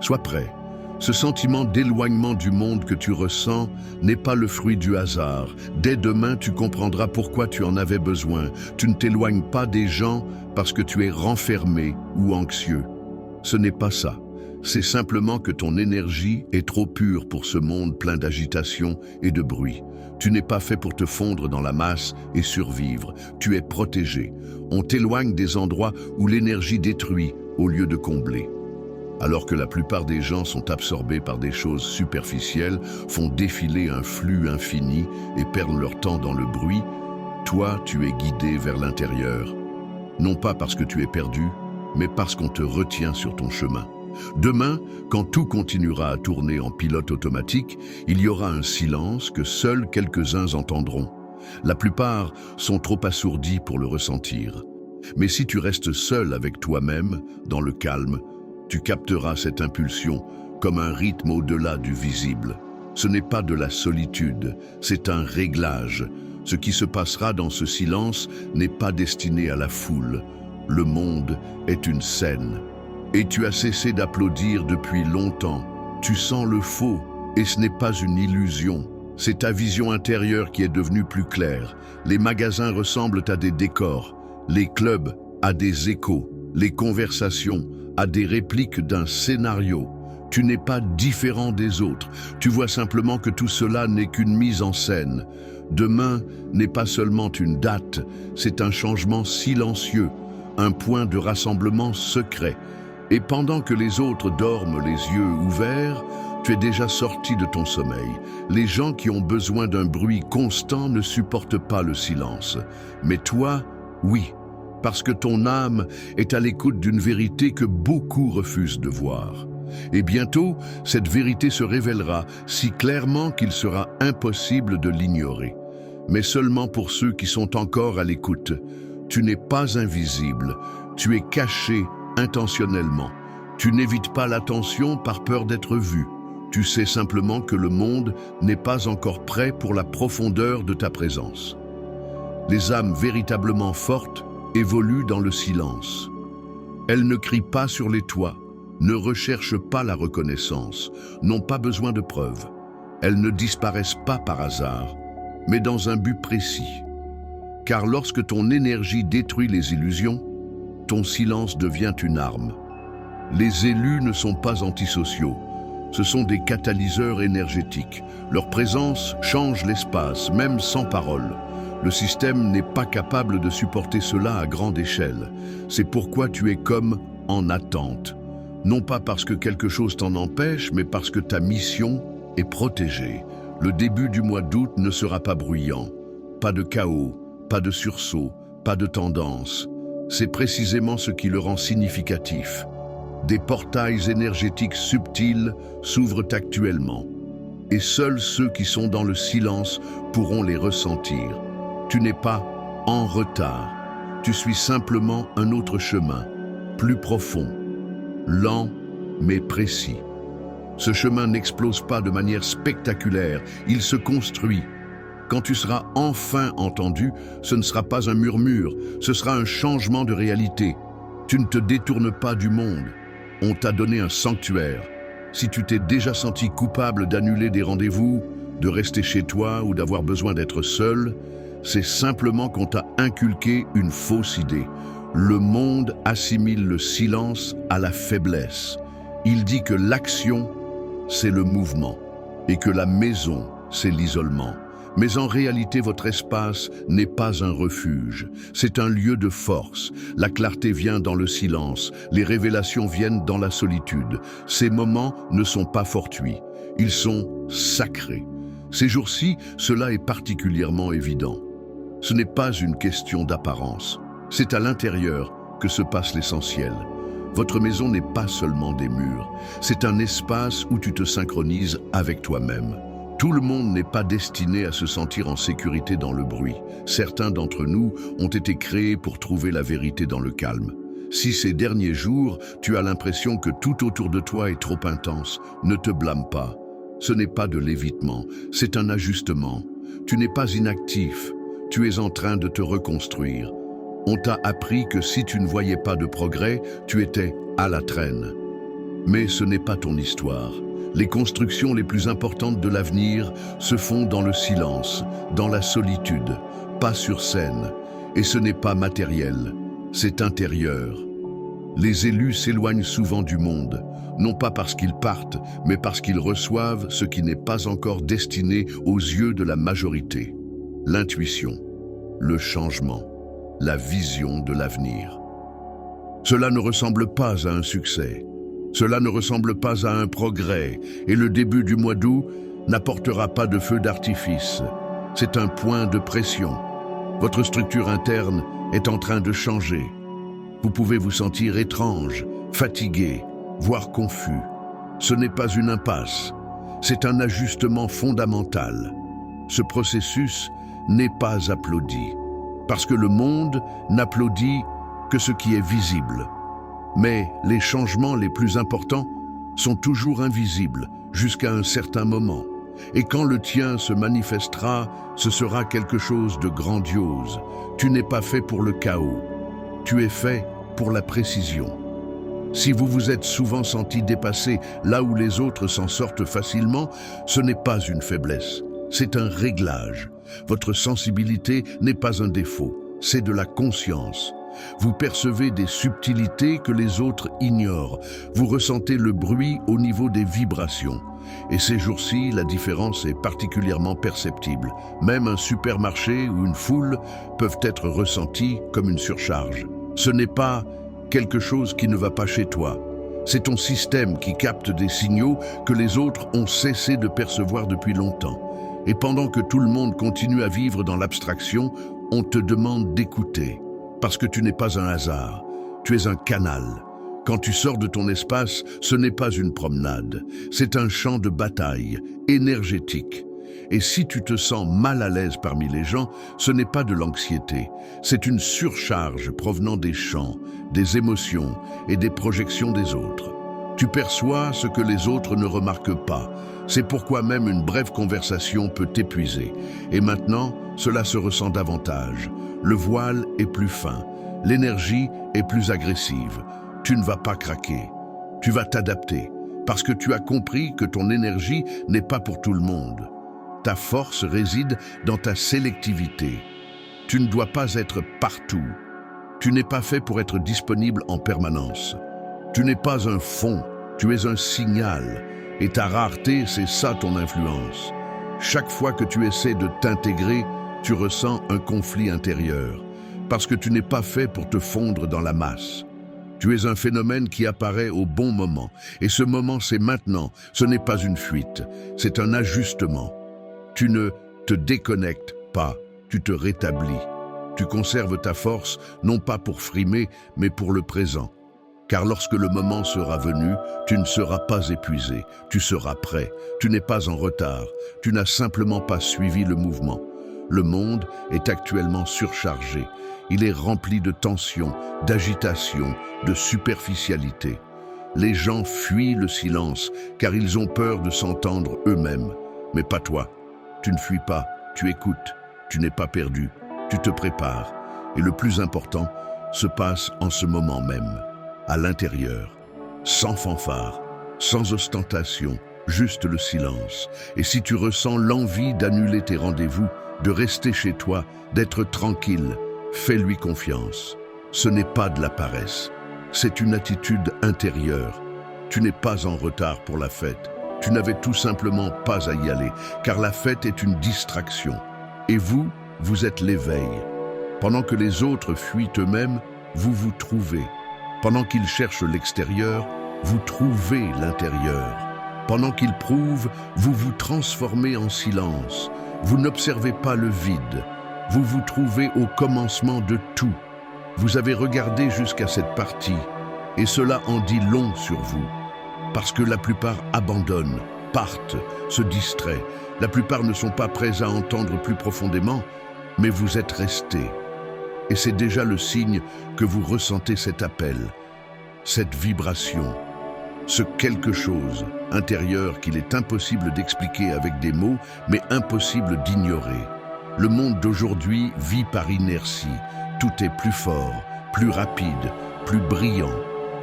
Sois prêt. Ce sentiment d'éloignement du monde que tu ressens n'est pas le fruit du hasard. Dès demain, tu comprendras pourquoi tu en avais besoin. Tu ne t'éloignes pas des gens parce que tu es renfermé ou anxieux. Ce n'est pas ça. C'est simplement que ton énergie est trop pure pour ce monde plein d'agitation et de bruit. Tu n'es pas fait pour te fondre dans la masse et survivre. Tu es protégé. On t'éloigne des endroits où l'énergie détruit au lieu de combler. Alors que la plupart des gens sont absorbés par des choses superficielles, font défiler un flux infini et perdent leur temps dans le bruit, toi, tu es guidé vers l'intérieur. Non pas parce que tu es perdu, mais parce qu'on te retient sur ton chemin. Demain, quand tout continuera à tourner en pilote automatique, il y aura un silence que seuls quelques-uns entendront. La plupart sont trop assourdis pour le ressentir. Mais si tu restes seul avec toi-même, dans le calme, tu capteras cette impulsion comme un rythme au-delà du visible. Ce n'est pas de la solitude, c'est un réglage. Ce qui se passera dans ce silence n'est pas destiné à la foule. Le monde est une scène. Et tu as cessé d'applaudir depuis longtemps. Tu sens le faux, et ce n'est pas une illusion. C'est ta vision intérieure qui est devenue plus claire. Les magasins ressemblent à des décors, les clubs à des échos, les conversations à des répliques d'un scénario. Tu n'es pas différent des autres. Tu vois simplement que tout cela n'est qu'une mise en scène. Demain n'est pas seulement une date, c'est un changement silencieux, un point de rassemblement secret. Et pendant que les autres dorment les yeux ouverts, tu es déjà sorti de ton sommeil. Les gens qui ont besoin d'un bruit constant ne supportent pas le silence. Mais toi, oui. Parce que ton âme est à l'écoute d'une vérité que beaucoup refusent de voir. Et bientôt, cette vérité se révélera si clairement qu'il sera impossible de l'ignorer. Mais seulement pour ceux qui sont encore à l'écoute. Tu n'es pas invisible, tu es caché intentionnellement. Tu n'évites pas l'attention par peur d'être vu. Tu sais simplement que le monde n'est pas encore prêt pour la profondeur de ta présence. Les âmes véritablement fortes évoluent dans le silence. Elles ne crient pas sur les toits, ne recherchent pas la reconnaissance, n'ont pas besoin de preuves. Elles ne disparaissent pas par hasard, mais dans un but précis. Car lorsque ton énergie détruit les illusions, ton silence devient une arme. Les élus ne sont pas antisociaux, ce sont des catalyseurs énergétiques. Leur présence change l'espace, même sans parole. Le système n'est pas capable de supporter cela à grande échelle. C'est pourquoi tu es comme en attente. Non pas parce que quelque chose t'en empêche, mais parce que ta mission est protégée. Le début du mois d'août ne sera pas bruyant. Pas de chaos, pas de sursaut, pas de tendance. C'est précisément ce qui le rend significatif. Des portails énergétiques subtils s'ouvrent actuellement. Et seuls ceux qui sont dans le silence pourront les ressentir. Tu n'es pas en retard. Tu suis simplement un autre chemin, plus profond, lent mais précis. Ce chemin n'explose pas de manière spectaculaire, il se construit. Quand tu seras enfin entendu, ce ne sera pas un murmure, ce sera un changement de réalité. Tu ne te détournes pas du monde. On t'a donné un sanctuaire. Si tu t'es déjà senti coupable d'annuler des rendez-vous, de rester chez toi ou d'avoir besoin d'être seul, c'est simplement qu'on t'a inculqué une fausse idée. Le monde assimile le silence à la faiblesse. Il dit que l'action, c'est le mouvement, et que la maison, c'est l'isolement. Mais en réalité, votre espace n'est pas un refuge, c'est un lieu de force. La clarté vient dans le silence, les révélations viennent dans la solitude. Ces moments ne sont pas fortuits, ils sont sacrés. Ces jours-ci, cela est particulièrement évident. Ce n'est pas une question d'apparence, c'est à l'intérieur que se passe l'essentiel. Votre maison n'est pas seulement des murs, c'est un espace où tu te synchronises avec toi-même. Tout le monde n'est pas destiné à se sentir en sécurité dans le bruit. Certains d'entre nous ont été créés pour trouver la vérité dans le calme. Si ces derniers jours, tu as l'impression que tout autour de toi est trop intense, ne te blâme pas. Ce n'est pas de l'évitement, c'est un ajustement. Tu n'es pas inactif, tu es en train de te reconstruire. On t'a appris que si tu ne voyais pas de progrès, tu étais à la traîne. Mais ce n'est pas ton histoire. Les constructions les plus importantes de l'avenir se font dans le silence, dans la solitude, pas sur scène. Et ce n'est pas matériel, c'est intérieur. Les élus s'éloignent souvent du monde, non pas parce qu'ils partent, mais parce qu'ils reçoivent ce qui n'est pas encore destiné aux yeux de la majorité. L'intuition, le changement, la vision de l'avenir. Cela ne ressemble pas à un succès. Cela ne ressemble pas à un progrès, et le début du mois d'août n'apportera pas de feu d'artifice. C'est un point de pression. Votre structure interne est en train de changer. Vous pouvez vous sentir étrange, fatigué, voire confus. Ce n'est pas une impasse, c'est un ajustement fondamental. Ce processus n'est pas applaudi, parce que le monde n'applaudit que ce qui est visible. Mais les changements les plus importants sont toujours invisibles jusqu'à un certain moment. Et quand le tien se manifestera, ce sera quelque chose de grandiose. Tu n'es pas fait pour le chaos, tu es fait pour la précision. Si vous vous êtes souvent senti dépassé là où les autres s'en sortent facilement, ce n'est pas une faiblesse, c'est un réglage. Votre sensibilité n'est pas un défaut, c'est de la conscience. Vous percevez des subtilités que les autres ignorent. Vous ressentez le bruit au niveau des vibrations. Et ces jours-ci, la différence est particulièrement perceptible. Même un supermarché ou une foule peuvent être ressentis comme une surcharge. Ce n'est pas quelque chose qui ne va pas chez toi. C'est ton système qui capte des signaux que les autres ont cessé de percevoir depuis longtemps. Et pendant que tout le monde continue à vivre dans l'abstraction, on te demande d'écouter. Parce que tu n'es pas un hasard, tu es un canal. Quand tu sors de ton espace, ce n'est pas une promenade, c'est un champ de bataille, énergétique. Et si tu te sens mal à l'aise parmi les gens, ce n'est pas de l'anxiété, c'est une surcharge provenant des chants, des émotions et des projections des autres. Tu perçois ce que les autres ne remarquent pas. C'est pourquoi même une brève conversation peut t'épuiser. Et maintenant, cela se ressent davantage. Le voile est plus fin, l'énergie est plus agressive. Tu ne vas pas craquer, tu vas t'adapter, parce que tu as compris que ton énergie n'est pas pour tout le monde. Ta force réside dans ta sélectivité. Tu ne dois pas être partout. Tu n'es pas fait pour être disponible en permanence. Tu n'es pas un fond, tu es un signal. Et ta rareté, c'est ça ton influence. Chaque fois que tu essaies de t'intégrer, tu ressens un conflit intérieur, parce que tu n'es pas fait pour te fondre dans la masse. Tu es un phénomène qui apparaît au bon moment, et ce moment c'est maintenant, ce n'est pas une fuite, c'est un ajustement. Tu ne te déconnectes pas, tu te rétablis. Tu conserves ta force, non pas pour frimer, mais pour le présent. Car lorsque le moment sera venu, tu ne seras pas épuisé, tu seras prêt, tu n'es pas en retard, tu n'as simplement pas suivi le mouvement. Le monde est actuellement surchargé, il est rempli de tensions, d'agitation, de superficialité. Les gens fuient le silence car ils ont peur de s'entendre eux-mêmes. Mais pas toi, tu ne fuis pas, tu écoutes, tu n'es pas perdu, tu te prépares. Et le plus important se passe en ce moment même. À l'intérieur, sans fanfare, sans ostentation, juste le silence. Et si tu ressens l'envie d'annuler tes rendez-vous, de rester chez toi, d'être tranquille, fais-lui confiance. Ce n'est pas de la paresse, c'est une attitude intérieure. Tu n'es pas en retard pour la fête, tu n'avais tout simplement pas à y aller, car la fête est une distraction. Et vous, vous êtes l'éveil. Pendant que les autres fuient eux-mêmes, vous vous trouvez. Pendant qu'ils cherchent l'extérieur, vous trouvez l'intérieur. Pendant qu'ils prouvent, vous vous transformez en silence. Vous n'observez pas le vide. Vous vous trouvez au commencement de tout. Vous avez regardé jusqu'à cette partie, et cela en dit long sur vous. Parce que la plupart abandonnent, partent, se distraient. La plupart ne sont pas prêts à entendre plus profondément, mais vous êtes restés. Et c'est déjà le signe que vous ressentez cet appel, cette vibration, ce quelque chose intérieur qu'il est impossible d'expliquer avec des mots, mais impossible d'ignorer. Le monde d'aujourd'hui vit par inertie. Tout est plus fort, plus rapide, plus brillant.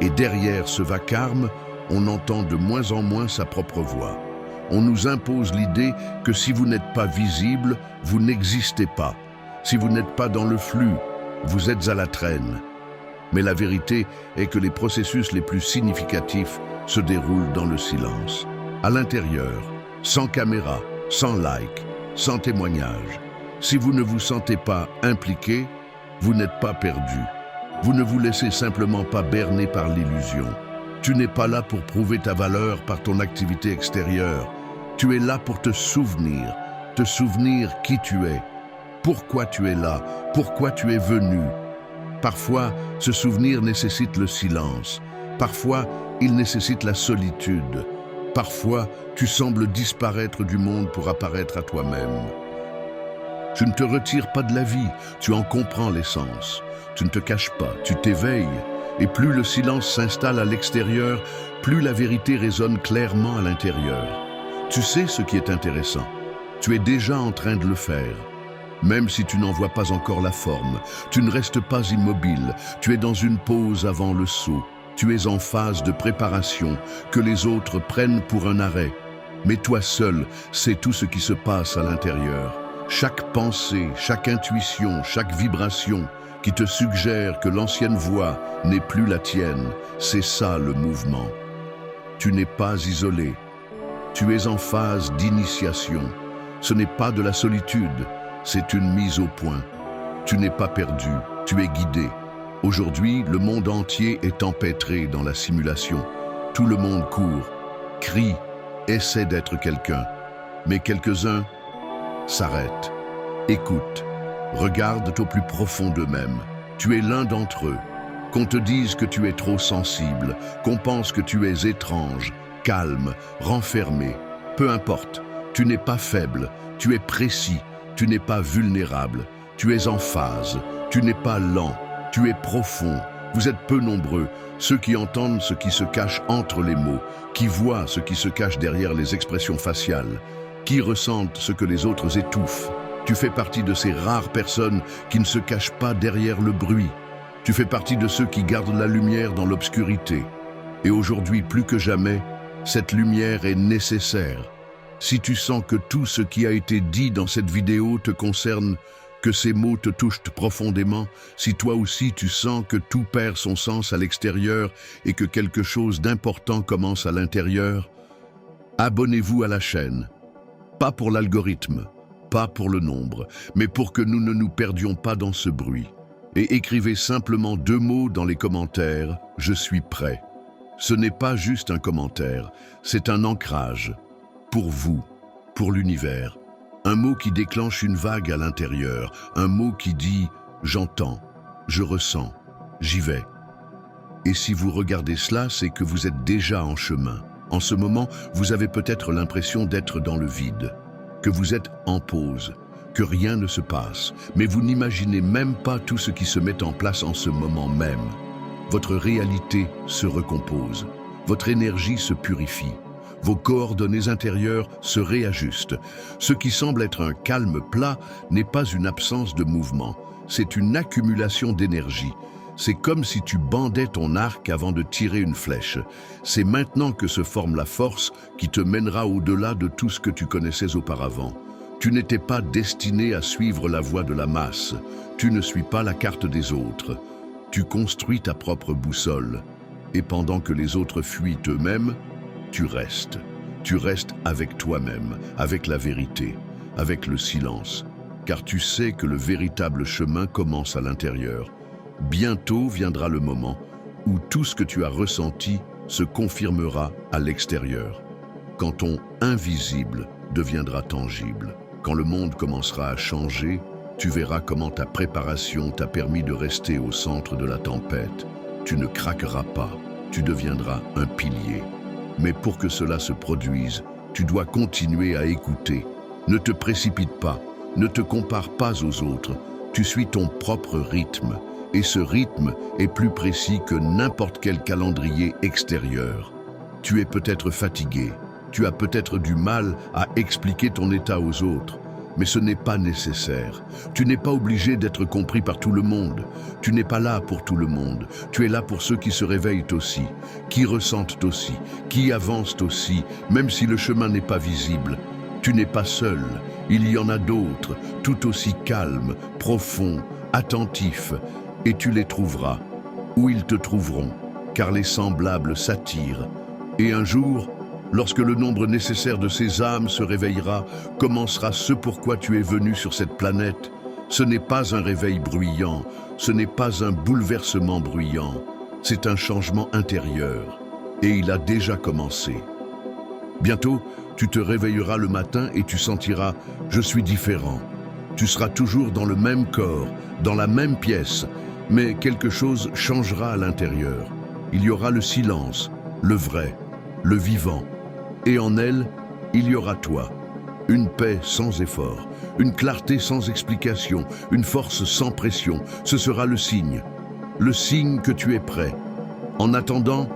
Et derrière ce vacarme, on entend de moins en moins sa propre voix. On nous impose l'idée que si vous n'êtes pas visible, vous n'existez pas. Si vous n'êtes pas dans le flux, vous êtes à la traîne. Mais la vérité est que les processus les plus significatifs se déroulent dans le silence. À l'intérieur, sans caméra, sans like, sans témoignage. Si vous ne vous sentez pas impliqué, vous n'êtes pas perdu. Vous ne vous laissez simplement pas berner par l'illusion. Tu n'es pas là pour prouver ta valeur par ton activité extérieure. Tu es là pour te souvenir qui tu es, pourquoi tu es là, pourquoi tu es venu. Parfois, ce souvenir nécessite le silence. Parfois, il nécessite la solitude. Parfois, tu sembles disparaître du monde pour apparaître à toi-même. Tu ne te retires pas de la vie, tu en comprends l'essence. Tu ne te caches pas, tu t'éveilles. Et plus le silence s'installe à l'extérieur, plus la vérité résonne clairement à l'intérieur. Tu sais ce qui est intéressant. Tu es déjà en train de le faire. Même si tu n'en vois pas encore la forme, tu ne restes pas immobile. Tu es dans une pause avant le saut. Tu es en phase de préparation que les autres prennent pour un arrêt. Mais toi seul sais tout ce qui se passe à l'intérieur. Chaque pensée, chaque intuition, chaque vibration qui te suggère que l'ancienne voie n'est plus la tienne, c'est ça le mouvement. Tu n'es pas isolé. Tu es en phase d'initiation. Ce n'est pas de la solitude, c'est une mise au point. Tu n'es pas perdu, tu es guidé. Aujourd'hui, le monde entier est empêtré dans la simulation. Tout le monde court, crie, essaie d'être quelqu'un. Mais quelques-uns s'arrêtent, écoutent, regardent au plus profond d'eux-mêmes. Tu es l'un d'entre eux. Qu'on te dise que tu es trop sensible, qu'on pense que tu es étrange, calme, renfermé. Peu importe, tu n'es pas faible, tu es précis, tu n'es pas vulnérable, tu es en phase, tu n'es pas lent, tu es profond. Vous êtes peu nombreux, ceux qui entendent ce qui se cache entre les mots, qui voient ce qui se cache derrière les expressions faciales, qui ressentent ce que les autres étouffent. Tu fais partie de ces rares personnes qui ne se cachent pas derrière le bruit. Tu fais partie de ceux qui gardent la lumière dans l'obscurité. Et aujourd'hui, plus que jamais, cette lumière est nécessaire. Si tu sens que tout ce qui a été dit dans cette vidéo te concerne, que ces mots te touchent profondément, si toi aussi tu sens que tout perd son sens à l'extérieur et que quelque chose d'important commence à l'intérieur, abonnez-vous à la chaîne. Pas pour l'algorithme, pas pour le nombre, mais pour que nous ne nous perdions pas dans ce bruit. Et écrivez simplement 2 mots dans les commentaires « Je suis prêt ». Ce n'est pas juste un commentaire, c'est un ancrage. Pour vous, pour l'univers. Un mot qui déclenche une vague à l'intérieur, un mot qui dit « j'entends, je ressens, j'y vais ». Et si vous regardez cela, c'est que vous êtes déjà en chemin. En ce moment, vous avez peut-être l'impression d'être dans le vide, que vous êtes en pause, que rien ne se passe, mais vous n'imaginez même pas tout ce qui se met en place en ce moment même. Votre réalité se recompose, votre énergie se purifie. Vos coordonnées intérieures se réajustent. Ce qui semble être un calme plat n'est pas une absence de mouvement, c'est une accumulation d'énergie. C'est comme si tu bandais ton arc avant de tirer une flèche. C'est maintenant que se forme la force qui te mènera au-delà de tout ce que tu connaissais auparavant. Tu n'étais pas destiné à suivre la voie de la masse. Tu ne suis pas la carte des autres. Tu construis ta propre boussole. Et pendant que les autres fuient eux-mêmes, tu restes. Tu restes avec toi-même, avec la vérité, avec le silence. Car tu sais que le véritable chemin commence à l'intérieur. Bientôt viendra le moment où tout ce que tu as ressenti se confirmera à l'extérieur. Quand ton invisible deviendra tangible, quand le monde commencera à changer, tu verras comment ta préparation t'a permis de rester au centre de la tempête. Tu ne craqueras pas, tu deviendras un pilier. Mais pour que cela se produise, tu dois continuer à écouter. Ne te précipite pas, ne te compare pas aux autres. Tu suis ton propre rythme. Et ce rythme est plus précis que n'importe quel calendrier extérieur. Tu es peut-être fatigué, tu as peut-être du mal à expliquer ton état aux autres, mais ce n'est pas nécessaire. Tu n'es pas obligé d'être compris par tout le monde. Tu n'es pas là pour tout le monde. Tu es là pour ceux qui se réveillent aussi, qui ressentent aussi, qui avancent aussi, même si le chemin n'est pas visible. Tu n'es pas seul. Il y en a d'autres, tout aussi calmes, profonds, attentifs, et tu les trouveras, ou ils te trouveront, car les semblables s'attirent. Et un jour, lorsque le nombre nécessaire de ces âmes se réveillera, commencera ce pourquoi tu es venu sur cette planète. Ce n'est pas un réveil bruyant, ce n'est pas un bouleversement bruyant, c'est un changement intérieur. Et il a déjà commencé. Bientôt, tu te réveilleras le matin et tu sentiras « je suis différent ». Tu seras toujours dans le même corps, dans la même pièce, mais quelque chose changera à l'intérieur. Il y aura le silence, le vrai, le vivant. Et en elle, il y aura toi. Une paix sans effort, une clarté sans explication, une force sans pression. Ce sera le signe que tu es prêt. En attendant,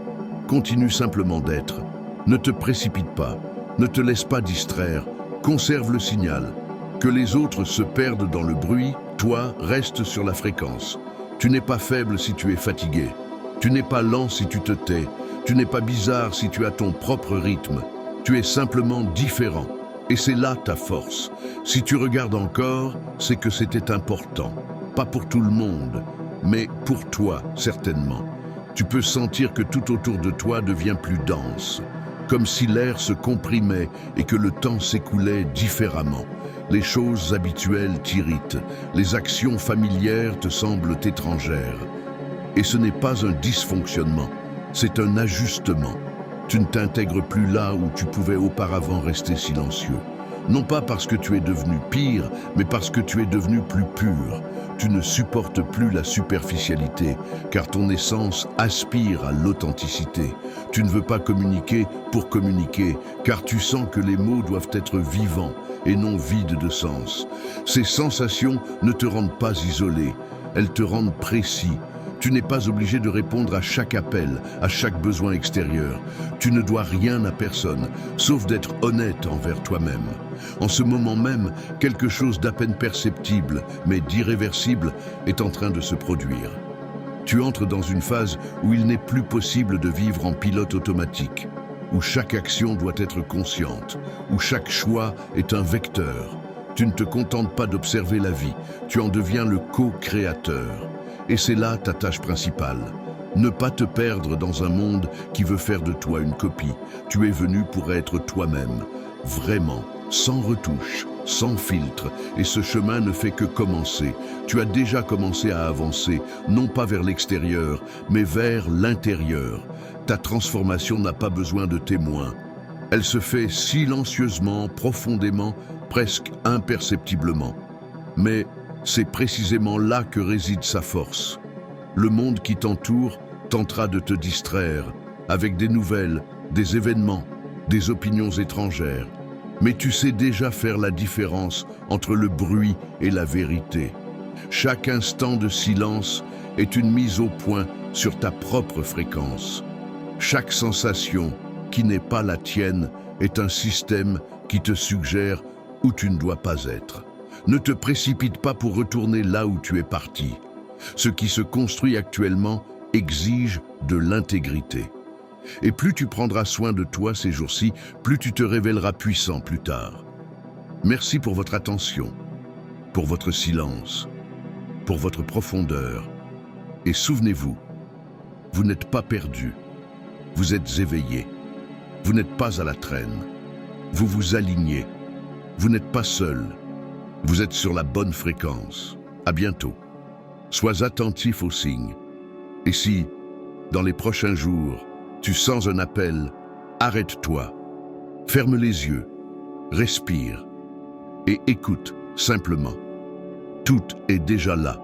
continue simplement d'être. Ne te précipite pas, ne te laisse pas distraire, conserve le signal. Que les autres se perdent dans le bruit, toi, reste sur la fréquence. Tu n'es pas faible si tu es fatigué. Tu n'es pas lent si tu te tais. Tu n'es pas bizarre si tu as ton propre rythme. Tu es simplement différent. Et c'est là ta force. Si tu regardes encore, c'est que c'était important. Pas pour tout le monde, mais pour toi, certainement. Tu peux sentir que tout autour de toi devient plus dense. Comme si l'air se comprimait et que le temps s'écoulait différemment. Les choses habituelles t'irritent, les actions familières te semblent étrangères. Et ce n'est pas un dysfonctionnement, c'est un ajustement. Tu ne t'intègres plus là où tu pouvais auparavant rester silencieux. Non pas parce que tu es devenu pire, mais parce que tu es devenu plus pur. Tu ne supportes plus la superficialité, car ton essence aspire à l'authenticité. Tu ne veux pas communiquer pour communiquer, car tu sens que les mots doivent être vivants et non vides de sens. Ces sensations ne te rendent pas isolé, elles te rendent précis. Tu n'es pas obligé de répondre à chaque appel, à chaque besoin extérieur. Tu ne dois rien à personne, sauf d'être honnête envers toi-même. En ce moment même, quelque chose d'à peine perceptible, mais d'irréversible, est en train de se produire. Tu entres dans une phase où il n'est plus possible de vivre en pilote automatique, où chaque action doit être consciente, où chaque choix est un vecteur. Tu ne te contentes pas d'observer la vie, tu en deviens le co-créateur. Et c'est là ta tâche principale. Ne pas te perdre dans un monde qui veut faire de toi une copie. Tu es venu pour être toi-même, vraiment, sans retouche, sans filtre. Et ce chemin ne fait que commencer. Tu as déjà commencé à avancer, non pas vers l'extérieur, mais vers l'intérieur. Ta transformation n'a pas besoin de témoins. Elle se fait silencieusement, profondément, presque imperceptiblement. Mais c'est précisément là que réside sa force. Le monde qui t'entoure tentera de te distraire avec des nouvelles, des événements, des opinions étrangères. Mais tu sais déjà faire la différence entre le bruit et la vérité. Chaque instant de silence est une mise au point sur ta propre fréquence. Chaque sensation qui n'est pas la tienne est un système qui te suggère où tu ne dois pas être. Ne te précipite pas pour retourner là où tu es parti. Ce qui se construit actuellement exige de l'intégrité. Et plus tu prendras soin de toi ces jours-ci, plus tu te révéleras puissant plus tard. Merci pour votre attention, pour votre silence, pour votre profondeur. Et souvenez-vous, vous n'êtes pas perdu, vous êtes éveillé. Vous n'êtes pas à la traîne, vous vous alignez. Vous n'êtes pas seul. Vous êtes sur la bonne fréquence. À bientôt. Sois attentif aux signes. Et si, dans les prochains jours, tu sens un appel, arrête-toi. Ferme les yeux, respire et écoute simplement. Tout est déjà là.